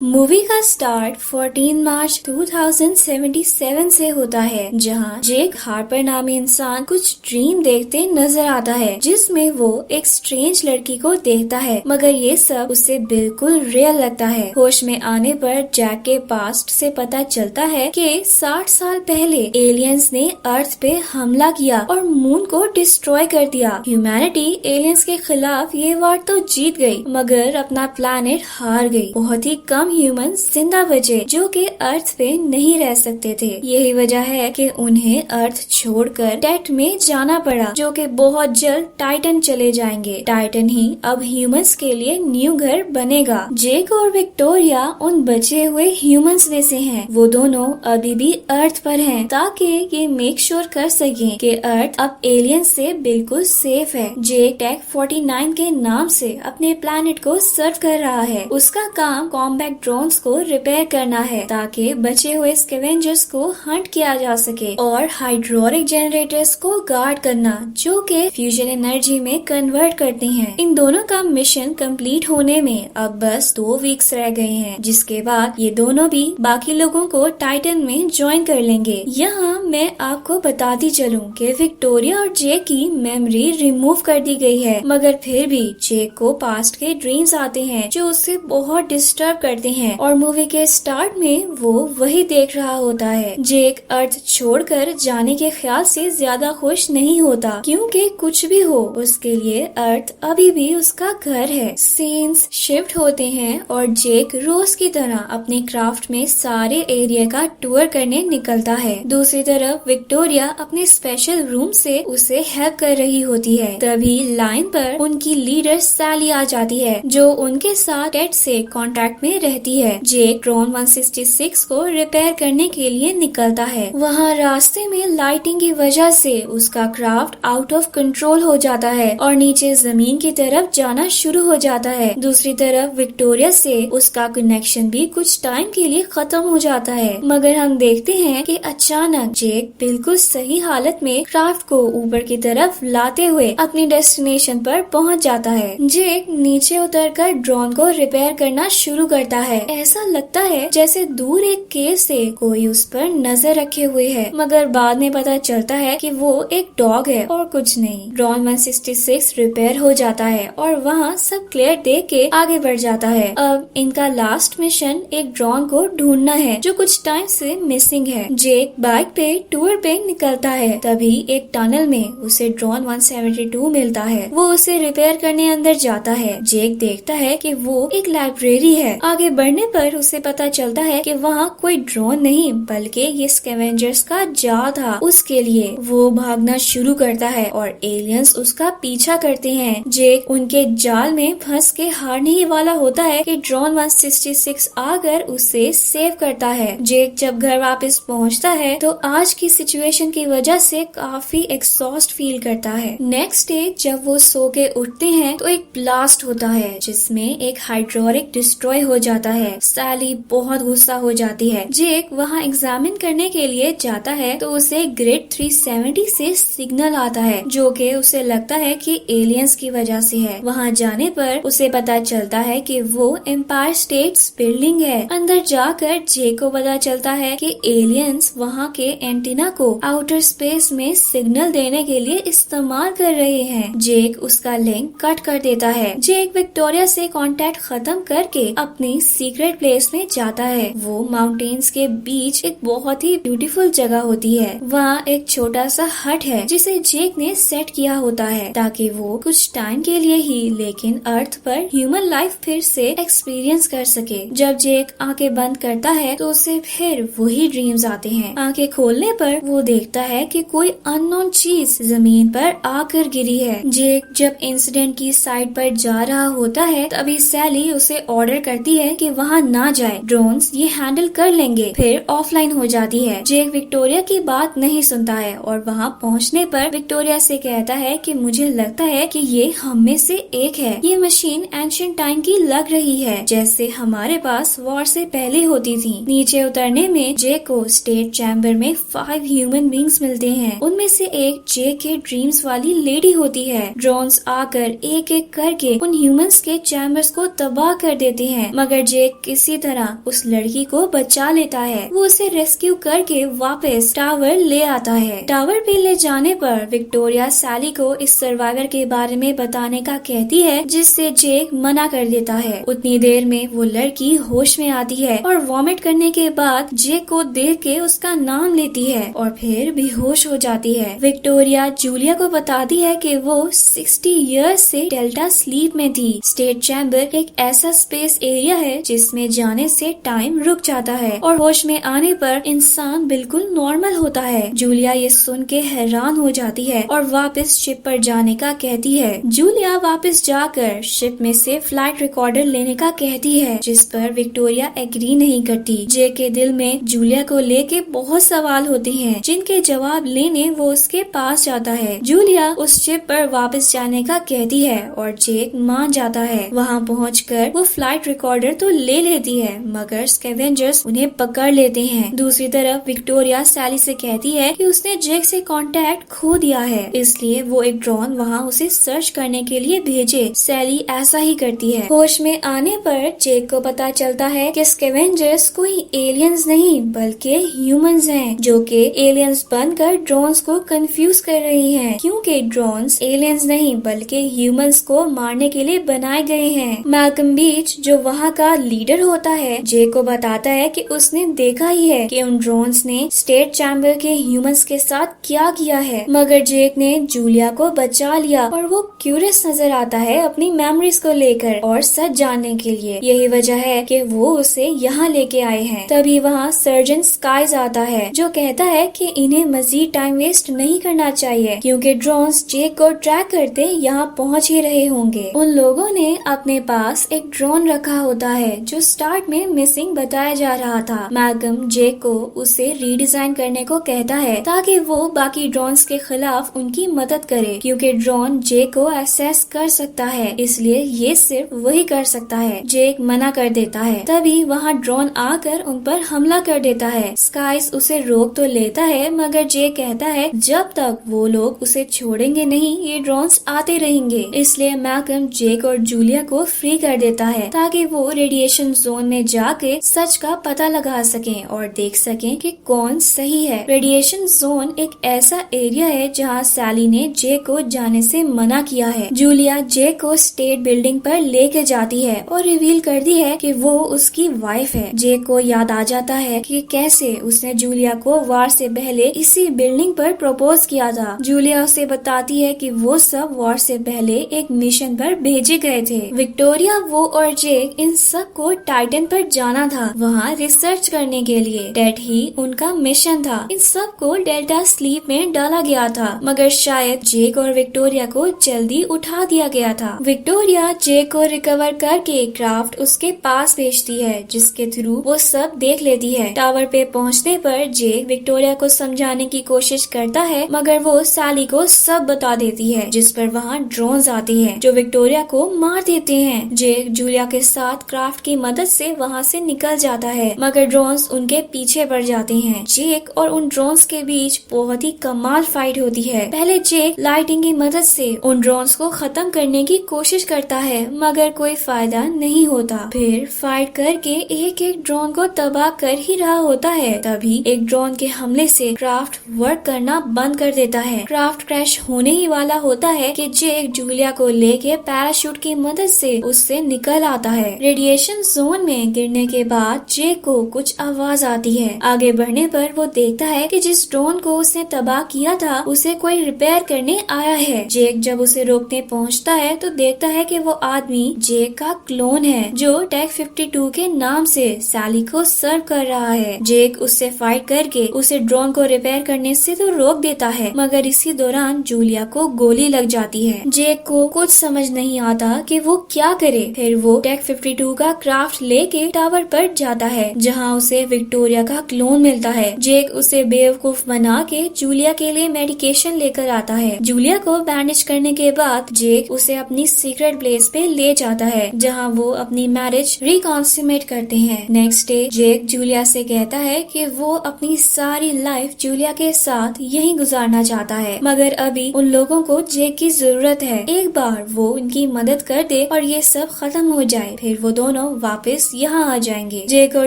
Movie का start 14 मार्च 2077 से होता है, जहां जेक हार्पर नामी इंसान कुछ ड्रीम देखते नजर आता है, जिसमें वो एक स्ट्रेंज लड़की को देखता है, मगर ये सब उसे बिल्कुल रियल लगता है। होश में आने पर जैक के पास्ट से पता चलता है कि 60 साल पहले एलियंस ने अर्थ पे हमला किया और मून को डिस्ट्रॉय कर दिया। ह्यूमैनिटी एलियंस के खिलाफ ये वार तो जीत गई, मगर अपना प्लैनेट हार गई। बहुत ही कम ह्यूमन जिंदा बचे जो कि अर्थ पे नहीं रह सकते थे। यही वजह है कि उन्हें अर्थ छोड़कर टेट में जाना पड़ा, जो कि बहुत जल्द टाइटन चले जाएंगे। टाइटन ही अब ह्यूमंस के लिए न्यू घर बनेगा। जेक और विक्टोरिया उन बचे हुए ह्यूमंस में से हैं। वो दोनों अभी भी अर्थ पर हैं, ताकि ये मेक श्योर कर सकें कि अर्थ अब एलियन से बिल्कुल सेफ है। जेक टेक 49 के नाम से अपने प्लैनेट को सर्व कर रहा है। उसका काम कॉम्बैट ड्रोन्स को रिपेयर करना है, ताकि बचे हुए स्कैवेंजर्स को हंट किया जा सके, और हाइड्रोलिक जनरेटर्स को गार्ड करना, जो कि फ्यूजन एनर्जी में कन्वर्ट करते हैं। इन दोनों का मिशन कंप्लीट होने में अब बस 2 वीक्स रह गए हैं, जिसके बाद ये दोनों भी बाकी लोगों को टाइटन में ज्वाइन कर लेंगे। यहाँ मैं आपको बताती चलूं कि विक्टोरिया और जेक की मेमोरी रिमूव कर दी गई है, मगर फिर भी जेक को पास्ट के ड्रीम्स आते हैं, जो उसे बहुत डिस्टर्ब करते हैं, और मूवी के स्टार्ट में वो वही देख रहा होता है। जेक अर्थ छोड़कर जाने के ख्याल से ज्यादा खुश नहीं होता, क्योंकि कुछ भी हो उसके लिए अर्थ अभी भी उसका घर है। सीन्स शिफ्ट होते हैं और जेक रोज की तरह अपने क्राफ्ट में सारे एरिया का टूर करने निकलता है। दूसरी तरफ विक्टोरिया अपने स्पेशल रूम से उसे हेल्प कर रही होती है। तभी लाइन पर उनकी लीडर सैली आ जाती है, जो उनके साथ टेड से कॉन्ट्रैक्ट में रहती है। जेक ड्रोन 166 को रिपेयर करने के लिए निकलता है। वहाँ रास्ते में लाइटिंग की वजह से उसका क्राफ्ट आउट ऑफ कंट्रोल हो जाता है और नीचे जमीन की तरफ जाना शुरू हो जाता है। दूसरी तरफ विक्टोरिया से उसका कनेक्शन भी कुछ टाइम के लिए खत्म हो जाता है, मगर हम देखते हैं कि अचानक जेक बिल्कुल सही हालत में क्राफ्ट को ऊपर की तरफ लाते हुए अपनी डेस्टिनेशन पर पहुंच जाता है। जेक नीचे उतरकर ड्रोन को रिपेयर करना शुरू करता है। ऐसा लगता है जैसे दूर एक केव से कोई उस पर नजर रखे हुए है, मगर बाद में पता चलता है कि वो एक डॉग है और कुछ नहीं। ड्रोन 166 रिपेयर हो जाता है और वहाँ सब क्लियर देख के आगे बढ़ जाता है। अब इनका लास्ट मिशन एक ड्रोन को ढूंढना है, जो कुछ टाइम से मिसिंग है। जेक बाइक पे टूर पे निकलता है। तभी एक टनल में उसे ड्रोन 172 मिलता है। वो उसे रिपेयर करने अंदर जाता है। जेक देखता है कि वो एक लाइब्रेरी है। आगे बढ़ने पर उसे पता चलता है कि वहाँ कोई ड्रोन नहीं, बल्कि ये स्कैवेंजर्स का जाल था। उसके लिए वो भागना शुरू करता है और एलियंस उसका पीछा करते हैं। जेक उनके जाल में फंस के हारने ही वाला होता है कि ड्रोन 166 आकर उसे सेव करता है। जेक जब घर वापस पहुँचता है तो आज की सिचुएशन की वजह से काफी एक्सॉस्ट फील करता है। नेक्स्ट डे जब वो सो के उठते हैं तो एक ब्लास्ट होता है, जिसमें एक हाइड्रोलिक डिस्ट्रॉय हो जाता है। सैली बहुत गुस्सा हो जाती है। जेक वहाँ एग्जामिन करने के लिए जाता है तो उसे ग्रिड 370 से सिग्नल आता है, जो कि उसे लगता है कि एलियंस की वजह से है। वहाँ जाने पर उसे पता चलता है कि वो एम्पायर स्टेट्स बिल्डिंग है। अंदर जाकर जेक को पता चलता है कि एलियंस वहाँ के एंटीना को आउटर स्पेस में सिग्नल देने के लिए इस्तेमाल कर रहे हैं। जेक उसका लिंक कट कर देता है। जेक विक्टोरिया से कांटेक्ट खत्म करके अपनी सीक्रेट प्लेस में जाता है। वो माउंटेन्स के बीच एक बहुत ही ब्यूटीफुल जगह होती है। वहाँ एक छोटा सा हट है, जिसे जेक ने सेट किया होता है, ताकि वो कुछ टाइम के लिए ही लेकिन अर्थ पर ह्यूमन लाइफ फिर से एक्सपीरियंस कर सके। जब जेक आंखें बंद करता है तो उसे फिर वही ड्रीम्स आते हैं। आंखें खोलने पर वो देखता है कि कोई अननोन चीज जमीन पर आकर गिरी है। जेक जब इंसिडेंट की साइड पर जा रहा होता है, तभी सैली उसे ऑर्डर करती है कि वहाँ ना जाए, ड्रोन्स ये हैंडल कर लेंगे। फिर ऑफलाइन हो जाती है। जेक विक्टोरिया की बात नहीं सुनता है और वहाँ पहुँचने पर विक्टोरिया से कहता है कि मुझे लगता है कि ये हम में से एक है। ये मशीन एंशिएंट टाइम की लग रही है, जैसे हमारे पास वॉर से पहले होती थी। नीचे उतरने में जेक को स्टेट चैम्बर में 5 ह्यूमन बींग्स मिलते हैं। उनमें से एक जेक के ड्रीम्स वाली लेडी होती है। ड्रोन्स आकर एक एक करके उन ह्यूमंस के चैम्बर्स को तबाह कर देते हैं, मगर जेक किसी तरह उस लड़की को बचा लेता है। वो उसे रेस्क्यू करके वापस टावर ले आता है। टावर पे ले जाने पर विक्टोरिया सैली को इस सर्वाइवर के बारे में बताने का कहती है, जिससे जेक मना कर देता है। उतनी देर में वो लड़की होश में आती है और वॉमिट करने के बाद जेक को देख के उसका नाम लेती है और फिर बेहोश हो जाती है। विक्टोरिया जूलिया को बताती है कि वो 60 इयर्स से डेल्टा स्लीप में थी। स्टेट चैम्बर एक ऐसा स्पेस एरिया है जिसमें जाने से टाइम रुक जाता है और होश में आने पर इंसान बिल्कुल नॉर्मल होता है। जूलिया ये सुन के हैरान हो जाती है और वापस शिप पर जाने का कहती है। जूलिया वापस जाकर शिप में से फ्लाइट रिकॉर्डर लेने का कहती है, जिस पर विक्टोरिया एग्री नहीं करती। जे के दिल में जूलिया को लेके बहुत सवाल होते हैं, जिनके जवाब लेने वो उसके पास जाता है। जूलिया उस शिप पर वापस जाने का कहती है और जेक मान जाता है। वहाँ पहुंचकर वो फ्लाइट रिकॉर्डर तो ले लेती है, मगर स्कैवेंजर्स उन्हें पकड़ लेते हैं। दूसरी तरफ विक्टोरिया सैली से कहती है कि उसने जेक से कांटेक्ट खो दिया है, इसलिए वो एक ड्रोन वहाँ उसे सर्च करने के लिए भेजे। सैली ऐसा ही करती है। होश में आने पर जेक को पता चलता है कि स्कैवेंजर्स कोई एलियंस नहीं बल्कि ह्यूमंस हैं, जो कि एलियंस बनकर ड्रोन्स को कंफ्यूज कर रही हैं, क्योंकि ड्रोन्स एलियंस नहीं बल्कि ह्यूमंस को मारने के लिए बनाए गए हैं। मैल्कम बीच जो वहाँ का लीडर होता है, जेक को बताता है कि उसने देखा ही है कि उन ड्रोन्स ने स्टेट चैम्बर के ह्यूमंस के साथ क्या किया है, मगर जेक ने जूलिया को बचा लिया और वो क्यूरियस नजर आता है अपनी मेमोरीज को लेकर और सच जानने के लिए। यही वजह है कि वो उसे यहाँ लेके आए हैं। तभी वहाँ सर्जन स्काइज आता है, जो कहता है कि इन्हें मजीद टाइम वेस्ट नहीं करना चाहिए, क्योंकि ड्रोन्स जेक को ट्रैक करते यहाँ पहुँच ही रहे होंगे। उन लोगों ने अपने पास एक ड्रोन रखा होता है जो स्टार्ट में मिसिंग बताया जा रहा था। मैल्कम जेक को उसे रीडिजाइन करने को कहता है ताकि वो बाकी ड्रोन्स के खिलाफ उनकी मदद करे, क्योंकि ड्रोन जेक को एक्सेस कर सकता है, इसलिए ये सिर्फ वही कर सकता है। जेक मना कर देता है। तभी वहाँ ड्रोन आकर उन पर हमला कर देता है। स्काइस उसे रोक तो लेता है, मगर जेक कहता है जब तक वो लोग उसे छोड़ेंगे नहीं, ये ड्रोन्स आते रहेंगे। इसलिए मैल्कम जेक और जूलिया को फ्री कर देता है ताकि वो रेडिएशन जोन में जाके सच का पता लगा सकें और देख सकें कि कौन सही है। रेडिएशन जोन एक ऐसा एरिया है जहाँ सैली ने जेक को जाने से मना किया है। जूलिया जेक को स्टेट बिल्डिंग पर लेके जाती है और रिवील करती है कि वो उसकी वाइफ है। जेक को याद आ जाता है कि कैसे उसने जूलिया को वार से पहले इसी बिल्डिंग पर प्रपोज किया था। जूलिया उसे बताती है कि वो सब वार से पहले एक मिशन पर भेजे गए थे। विक्टोरिया, वो और जेक इन सब को टाइटन पर जाना था, वहाँ रिसर्च करने के लिए। डेट ही उनका मिशन था। इन सब को डेल्टा स्लीप में डाला गया था, मगर शायद जेक और विक्टोरिया को जल्दी उठा दिया गया था। विक्टोरिया जेक को रिकवर करके क्राफ्ट उसके पास भेजती है, जिसके थ्रू वो सब देख लेती है। टावर पे पहुंचने पर जेक विक्टोरिया को समझाने की कोशिश करता है, मगर वो सैली को सब बता देती है, जिस पर वहाँ ड्रोन्स आते हैं जो विक्टोरिया को मार देते हैं। जेक जूलिया के साथ क्राफ्ट की मदद से वहाँ से निकल जाता है, मगर ड्रोन्स उनके पीछे पड़ जाते हैं। जेक और उन ड्रोन्स के बीच बहुत ही कमाल फाइट होती है। पहले जेक लाइटिंग की मदद से उन ड्रोन्स को खत्म करने की कोशिश करता है, मगर कोई फायदा नहीं होता। फिर फाइट करके एक एक ड्रोन को तबाह कर ही रहा होता है, तभी एक ड्रोन के हमले से क्राफ्ट वर्क करना बंद कर देता है। क्राफ्ट क्रैश होने ही वाला होता है कि जेक जूलिया को लेके पैराशूट की मदद से उससे निकल आता है। रेडिएशन जोन में गिरने के बाद जेक को कुछ आवाज आती है। आगे बढ़ने पर वो देखता है कि जिस ड्रोन को उसने तबाह किया था उसे कोई रिपेयर करने आया है। जेक जब उसे रोकने पहुंचता है तो देखता है कि वो आदमी जेक का क्लोन है, जो टेक 52 के नाम से सैली को सर्व कर रहा है। जेक उससे फाइट करके उसे ड्रोन को रिपेयर करने से तो रोक देता है, मगर इसी दौरान जूलिया को गोली लग जाती है। जेक को कुछ समझ नहीं आता कि वो क्या करे। फिर वो टेक 52 का क्राफ्ट लेके टावर पर जाता है, जहाँ उसे विक्टोरिया का क्लोन मिलता है। जेक उसे बेवकूफ बना के जूलिया के लिए मेडिकेशन लेकर आता है। जूलिया को बैंडेज करने के बाद जेक उसे अपनी सीक्रेट प्लेस पे ले जाता है, जहाँ वो अपनी मैरिज रिकॉन्सुमेट करते हैं। नेक्स्ट डे जेक जूलिया से कहता है कि वो अपनी सारी लाइफ जूलिया के साथ यहीं गुजारना चाहता है, मगर अभी उन लोगों को जेक की जरूरत है। एक बार वो उनकी मदद कर दे और ये सब खत्म हो जाए। फिर वो दोनों दोनों वापस यहाँ आ जाएंगे। जेक और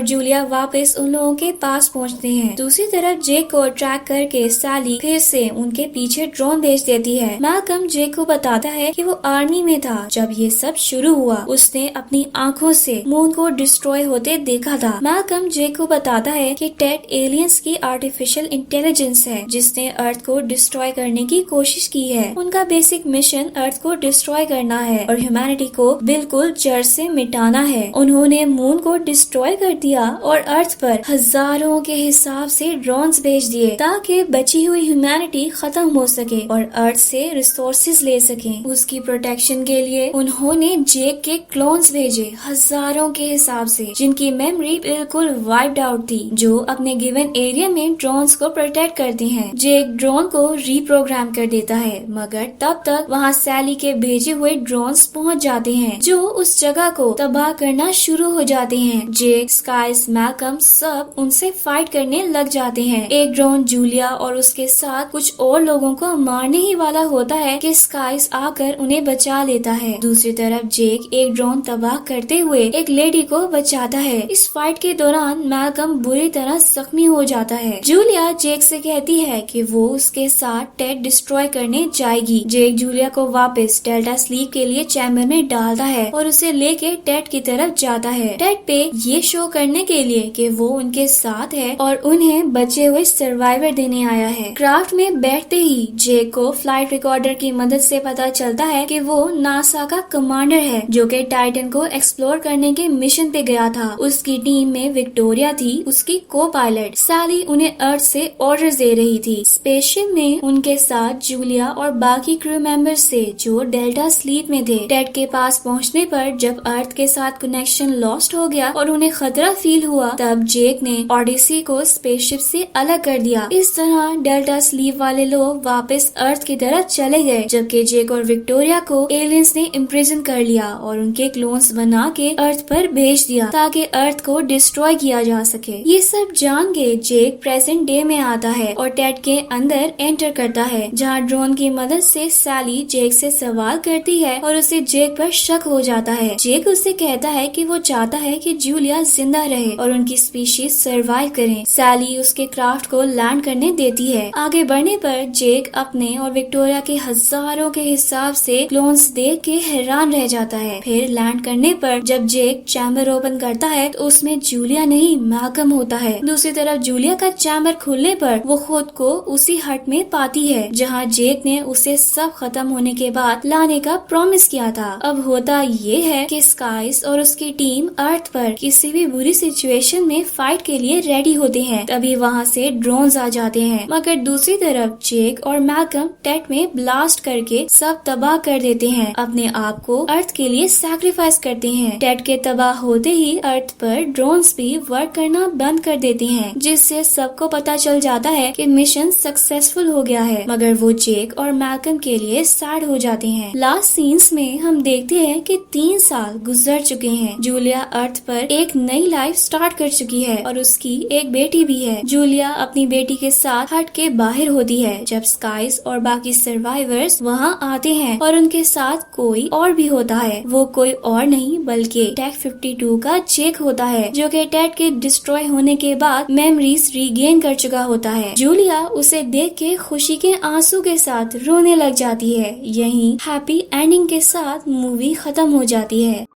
जूलिया वापस उन लोगों के पास पहुँचते हैं। दूसरी तरफ जेक को ट्रैक करके सैली फिर से उनके पीछे ड्रोन भेज देती है। मैल्कम जेक को बताता है कि वो आर्मी में था जब ये सब शुरू हुआ। उसने अपनी आंखों से मून को डिस्ट्रॉय होते देखा था। मैल्कम जेक को बताता है कि टेड एलियंस की आर्टिफिशियल इंटेलिजेंस है जिसने अर्थ को डिस्ट्रॉय करने की कोशिश की है। उनका बेसिक मिशन अर्थ को डिस्ट्रॉय करना है और ह्यूमैनिटी को बिल्कुल जड़ से मिटाना है। उन्होंने मून को डिस्ट्रॉय कर दिया और अर्थ पर हजारों के हिसाब से ड्रोन्स भेज दिए ताकि बची हुई ह्यूमैनिटी खत्म हो सके और अर्थ से रिसोर्सेज ले सकें। उसकी प्रोटेक्शन के लिए उन्होंने जेक के क्लोन्स भेजे हजारों के हिसाब से, जिनकी मेमोरी बिल्कुल वाइप्ड आउट थी, जो अपने गिवन एरिया में ड्रोन्स को प्रोटेक्ट करते हैं। जेक ड्रोन को रीप्रोग्राम कर देता है मगर तब तक वहाँ सैली के भेजे हुए ड्रोन्स पहुँच जाते हैं जो उस जगह को तबाह करना शुरू हो जाते हैं। जेक, स्काइस, मैल्कम सब उनसे फाइट करने लग जाते हैं। एक ड्रोन जूलिया और उसके साथ कुछ और लोगों को मारने ही वाला होता है कि स्काइस आकर उन्हें बचा लेता है। दूसरी तरफ जेक एक ड्रोन तबाह करते हुए एक लेडी को बचाता है। इस फाइट के दौरान मैल्कम बुरी तरह जख्मी हो जाता है। जूलिया जेक से कहती है कि वो उसके साथ टेड डिस्ट्रॉय करने जाएगी। जेक जूलिया को वापस डेल्टा स्लीप के लिए चैम्बर में डालता है और उसे लेके टेड की तरफ जाता है। टेड पे ये शो करने के लिए कि वो उनके साथ है और उन्हें बचे हुए सर्वाइवर देने आया है। क्राफ्ट में बैठते ही जेक को फ्लाइट रिकॉर्डर की मदद से पता चलता है कि वो नासा का कमांडर है जो कि टाइटन को एक्सप्लोर करने के मिशन पे गया था। उसकी टीम में विक्टोरिया थी उसकी को पायलट। सैली उन्हें अर्थ से ऑर्डर्स दे रही थी। स्पेसशिप में उनके साथ जूलिया और बाकी क्रू मेंबर्स थे जो डेल्टा स्लीप में थे। टेड के पास पहुंचने पर जब अर्थ के साथ कनेक्शन लॉस्ट हो गया और उन्हें खतरा फील हुआ तब जेक ने ओडिसी को स्पेसशिप से अलग कर दिया। इस तरह डेल्टा स्लीप वाले लोग वापस अर्थ की तरफ चले गए जबकि जेक और विक्टोरिया को एलियंस ने इम्प्रिजन कर लिया और उनके क्लोन्स बना के अर्थ पर भेज दिया ताकि अर्थ को डिस्ट्रॉय किया जा सके। ये सब जान के जेक प्रेजेंट डे में आता है और टेड के अंदर एंटर करता है जहाँ ड्रोन की मदद से सैली जेक से सवाल करती है और उसे जेक पर शक हो जाता है। जेक उससे कहता है कि वो चाहता है कि जूलिया जिंदा रहे और उनकी स्पीशीज सरवाइव करें। सैली उसके क्राफ्ट को लैंड करने देती है। आगे बढ़ने पर जेक अपने और विक्टोरिया के हजारों के हिसाब से क्लोन्स देख के हैरान रह जाता है। फिर लैंड करने पर जब जेक चैम्बर ओपन करता है तो उसमें जूलिया नहीं मैल्कम होता है। दूसरी तरफ जूलिया का चैम्बर खुलने पर वो खुद को उसी हट में पाती है जहाँ जेक ने उसे सब खत्म होने के बाद लाने का प्रॉमिस किया था। अब होता ये है कि स्काइस और उसकी टीम अर्थ पर किसी भी बुरी सिचुएशन में फाइट के लिए रेडी होते हैं। तभी वहाँ से ड्रोन्स आ जाते हैं मगर दूसरी तरफ जेक और मैल्कम टेड में ब्लास्ट करके सब तबाह कर देते हैं। अपने आप को अर्थ के लिए सैक्रिफाइस करते हैं। टेड के तबाह होते ही अर्थ पर ड्रोन्स भी वर्क करना बंद कर देते हैं जिससे सबको पता चल जाता है कि मिशन सक्सेसफुल हो गया है मगर वो जेक और मैल्कम के लिए सैड हो जाते हैं। लास्ट सीन्स में हम देखते हैं कि 3 साल गुजर चुके हैं। जूलिया अर्थ पर एक नई लाइफ स्टार्ट कर चुकी है और उसकी एक बेटी भी है। जूलिया अपनी बेटी के साथ हट के बाहर होती है जब स्काइस और बाकी सर्वाइवर्स वहाँ आते हैं और उनके साथ कोई और भी होता है। वो कोई और नहीं बल्कि टेक 52 का जेक होता है जो कि टेड के डिस्ट्रॉय होने के बाद मेमोरीज रीगेन कर चुका होता है। जूलिया उसे देख के खुशी के आंसू के साथ रोने लग जाती है। यहीं हैप्पी एंडिंग के साथ मूवी खत्म हो जाती है।